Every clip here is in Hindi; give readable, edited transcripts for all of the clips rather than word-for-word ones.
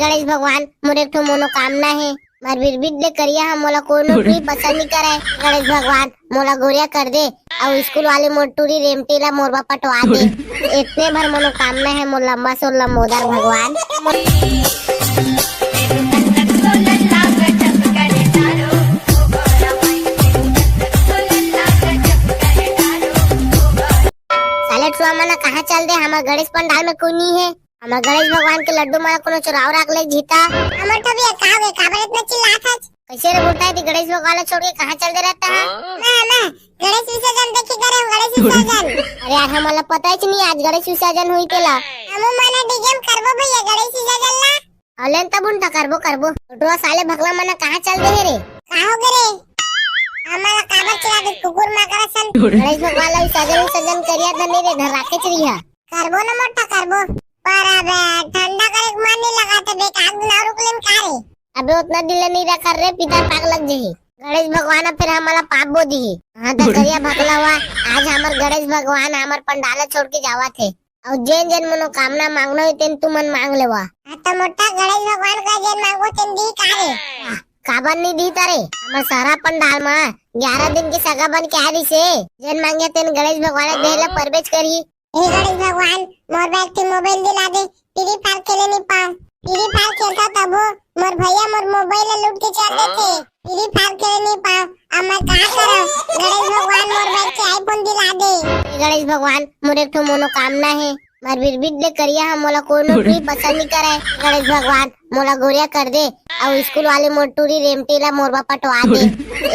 गणेश भगवान मोरे एक ठो मनोकामना है, मार बिरबिट ले करिया हम मोला कोनो भी पसंद नहीं करे। गणेश भगवान मोला गोरिया कर दे और स्कूल वाले मोटूरी रेमटी ला मोरबा पटवा दे। इतने भर मनोकामना है मोर लंबा सो लंबोदर भगवान। मना कहाँ चल दे, हमारे गणेश पंडाल में कोई नहीं है। हमारे गणेश भगवान के लड्डू मारा कोनो चुराव रख ले जीता। हमर तो भी कावे काबर इतना चिल्लात है। कैसे रे बोलता है गणेश भगवान छोड़ के कहाँ चल दे रहता है? ना गणेश विसर्जन देखी करे गणेश विसर्जन। अरे यार हमारा पता ही नहीं आज गणेश विसर्जन हुई तेला। हम मना डीजे करबो भैया गणेश विसर्जन ला। अलेन तब उनका करबो टोटवा साले भगला मना कहाँ चल दे रे? कहाँ हो रे? हमारा काबर चिल्ला दे कुकुर मा करसन। गणेश भगवान ला विसर्जन करिया त नहीं रे धर राखे चरिया। करबो ना मोटा करबो। पर अब ठंडा करे मन नहीं लगाते बेकार ना रुक लेन का रे। अबे उतना दिल नहीं रखा रे पिता पाग लग जाही। गणेश भगवान फिर हमारा पाप बो दी। हां त करिया भगला हुआ आज हमार गणेश भगवान हमार पंडाल छोड़ के जावा थे और जेन जेन मनोकामना मांगना हो तेन तू मन मांग लेवा। त मोटा गणेश भगवान का जेन मांगो तेन दी का रे? काबर नहीं दी तारे हमार सारा पंडाल में 11 दिन की सगा बन के आ रही से जेन मांगे तेन गणेश भगवान देला परवेश करी। हे गणेश भगवान मोर बैग के मोबाइल दिला दे, फ्री फायर खेले नहीं पाऊं। फ्री फायर खेलता तब हो मोर भैया मोर मोबाइल लूट के चल देते। फ्री फायर खेले नहीं पाऊं अब मैं क्या करूं? गणेश भगवान मोर बैग के आईफोन दिला दे। गणेश भगवान मोर एक ठो मनोकामना है, मार बिरबिट ले करिया हम मोला कोनो भी पसंद नहीं करे। गणेश भगवान मोला गोरिया कर दे और स्कूल वाले मोटूरी रेमटी ला मोरबा पटवा दे।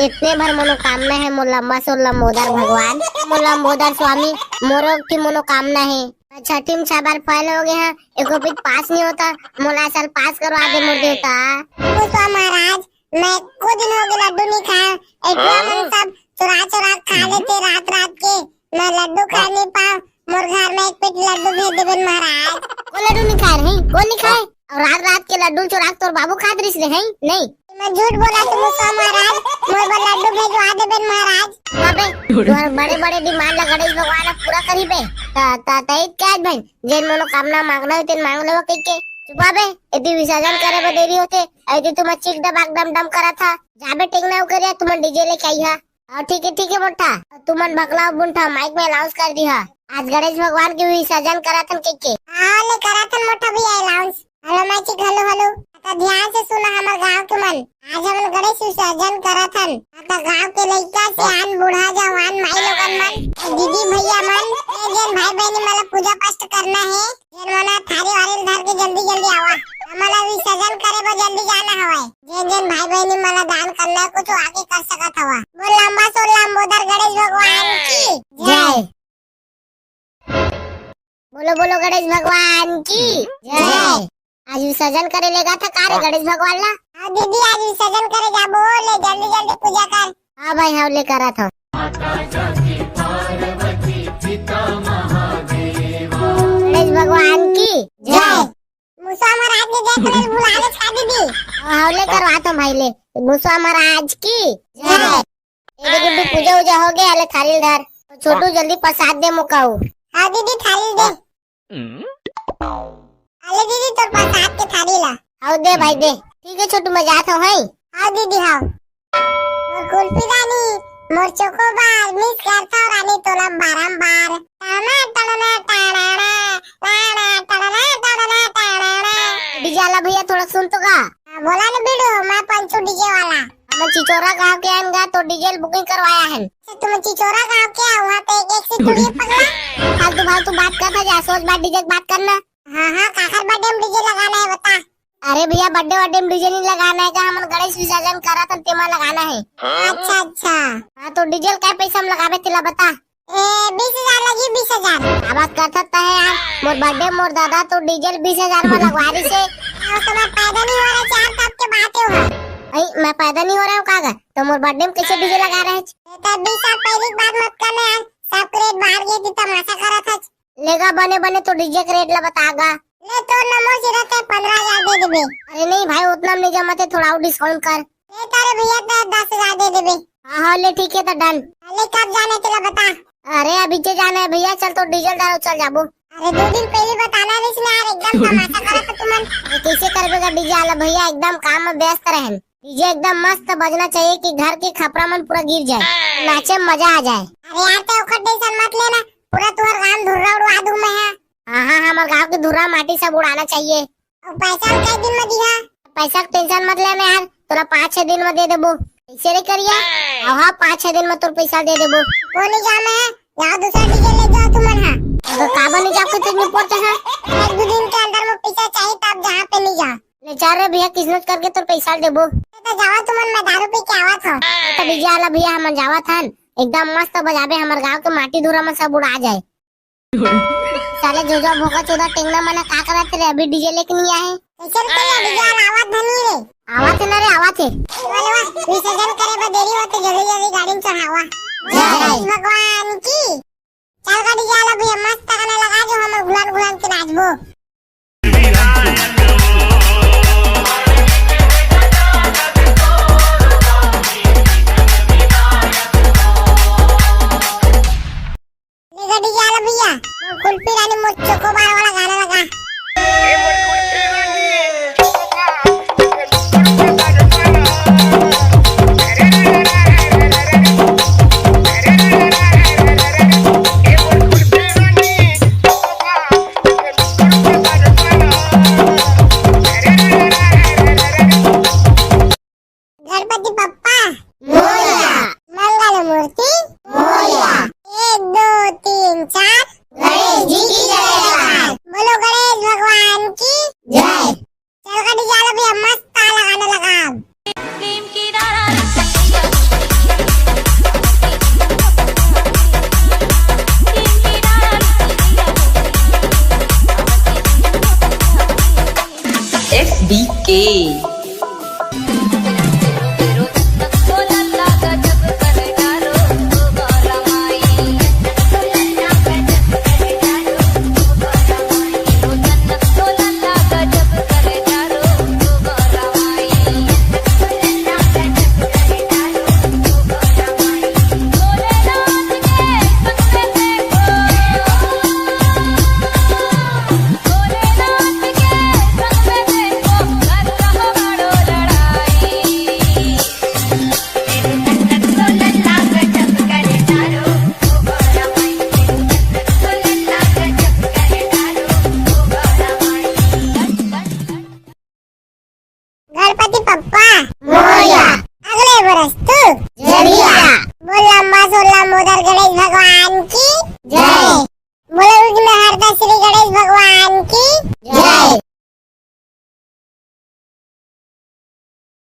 इतने भर मनोकामना है मोर लंबा सो लंबोदर भगवान। मोर लंबोदर स्वामी मोरो की मनोकामना है। छठी में 6 बार फेल हो गए हैं, एको भी पास नहीं होता। मोला साल पास करवा दे मोर देवता। तो महाराज मैं को दिन हो गए लड्डू नहीं खाया। एक मन सब चुरा खा लेते रात के। मैं लड्डू खा नहीं पाऊं। मोर घर में एक पेट लड्डू भेज देबे महाराज। को लड्डू नहीं खाए रही? कौन नहीं खाए? और रात के लड्डू चुरा तोर बाबू खात रही है नहीं? मैं झूठ बोला तुम महाराज। मोर पर लड्डू भेजवा देबे महाराज। अबे तोर बड़े डिमांड ला गणेश भगवान पूरा करी बे। ता क्या भाई जेन मनोकामना मांगना हो तेन मांग लेवा के। चुपा बे यदि विसर्जन करे बे देरी होते ऐसे तुम चिक दबाक दम करा था। जाबे टेकना करिया तुम डीजे लेके आई हा। और ठीक है मोटा तुमन भगला बुंठा माइक में अनाउंस कर दिया आज गणेश भगवान के विसर्जन कराथन के। हां ले कराथन मोटा भी अनाउंस। हेलो मैचिक हेलो तो ध्यान से सुना हमार गांव के मन। आज हम गणेश विसर्जन कराथन। तो गांव के लइका सियान बूढ़ा जवान माई लोगन मन दीदी भैया मन जेन भाई बहनी मला पूजा पाठ करना है जेन मना थारी वारी धर के जल्दी आवा। हमारा विसर्जन करे बा जल्दी जाना हवे। जेन भाई बहनी मला दान करना है कुछ आगे कर सकत हवा। बोल लंबा सो लंबोदर गणेश भगवान की जय। बोलो गणेश भगवान की जय। आज विसर्जन करे लेगा था कारे गणेश भगवान ला? हाँ दीदी आज विसर्जन करे जा बोले जल्दी पूजा कर। हाँ भाई हाँ ले करा था। गणेश भगवान की जय। मूसा महाराज की जय करे बुलाने छा दीदी। हाँ ले करवा तो भाई ले मूसा महाराज की जय। ये गुड्डू पूजा उजा हो गया ले थाली धर। छोटू जल्दी प्रसाद दे मुकाऊ। हाँ दीदी थाली दे। अले दीदी तो प्रसाद के थाली ला। आओ दे भाई दे। ठीक है छोटू मैं जाता हूँ। हाँ दीदी हाँ। मोर कुल्फी रानी मोर चोकोबार मिस करता हूँ रानी तोला बारंबार। डीजे वाला भैया थोड़ा सुन तो गा। बोला ना बेडो मैं पंचू डीजे वाला। मैं चिचोरा गाँव के आएगा तो डीजे बुकिंग करवाया है। तुम चिचोरा गाँव के आओ वहाँ पे एक से थोड़ी पगला फालतू बात करना जा सोच बात डीजे बात करना। हाँ काकर बर्थडे में डीजे लगाना है बता। अरे भैया बर्थडे में डीजे नहीं लगाना है हम गणेश विसर्जन करा था तेमा लगाना है। अच्छा हाँ तो डीजे का पैसा हम लगावे तिला बता। 20,000 लगी 20,000। बात करता है यार मोर बर्थडे मोर दादा तो डीजे 20,000 में लगवारी से। तो मैं पैदा नहीं हो रहा चार तब के बात है। मैं पैदा नहीं हो रहा हूँ कागा तो मोर बर्थडे में कैसे डीजे लगा रहे? 20 साल पहले की बात मत करना यार। सब क्रेट बाहर गई थी तमाशा करा था। लेगा बने तो डीजे का रेट ला बतागा। ले तो नंबर से रहते 15,000 दे देबे। अरे नहीं भाई उतना नहीं जमा थे थोड़ा और डिस्काउंट कर। ले तारे भैया तो 10,000 दे देबे। हाँ ले ठीक है तो डन। ले कब जाने तेरा बता। अरे अभी जाना है भैया चल तो डीजल डालो चल जाबो। अरे 2 दिन पहले बताना नहीं इसने यार, एकदम तमाशा करा था तुमन। कैसे करबेगा डीजे वाला भैया, एकदम काम में व्यस्त रहन। डीजे एकदम मस्त बजना चाहिए कि घर के खपरा मन पूरा गिर जाए, नाचे में मजा आ जाए। अरे यार ते ओखर टेंशन मत लेना, पूरा तुहर गांव धुर्रा उड़वा दूं मैं। हाँ हमारे गांव के धुर्रा माटी सब उड़ाना चाहिए। और पैसा कई दिन में दिहा? पैसा का टेंशन मत लेना यार, तोरा 5-6 दिन में दे देबो। कैसे रे करिया? हाँ 5-6 दिन में तोर पैसा दे देबो। वो नहीं जा मैं, यहाँ दूसरा डीजे ले जाओ तुमन। हाँ तो काबा नहीं जाओ कुछ नहीं पड़ता है, 1-2 दिन के अंदर में पैसा चाहिए तब जहाँ पे नहीं जा। ले चार रे भैया किस्मत करके तोर पैसा देबो। तो जावा तुमन, मैं दारू पी के आवत हूँ। तो डीजे वाला भैया हम जावत हन, एकदम मस्त बजाबे, हमारे गांव के माटी धुरा में सब उड़ा जाए। साले जो भोका चोदा टेंगना मना का करत रे, अभी डीजे लेके नहीं आए। कैसे रे डीजे वाला आवत धनी रे? आवत है ना रे, आवत है। वाला विसर्जन करे बा देरी होते, जल्दी गाड़ी में चढ़ावा। जय भगवान की। चल गाड़ी वाला भैया मस्त गाना लगा जो हम गुलान गुलान के नाचबो। डीजे वाला भैया कुल्फी रानी मुझको बार वाला गाना लगा। गणपति बप्पा मोरया, मंगल मूर्ति मोरया, 1 2 3 4 गणेश जी की जय। बोलो गणेश भगवान की जय। चल का डीजे वाला भी मस्त ताला गाना लगा। FDK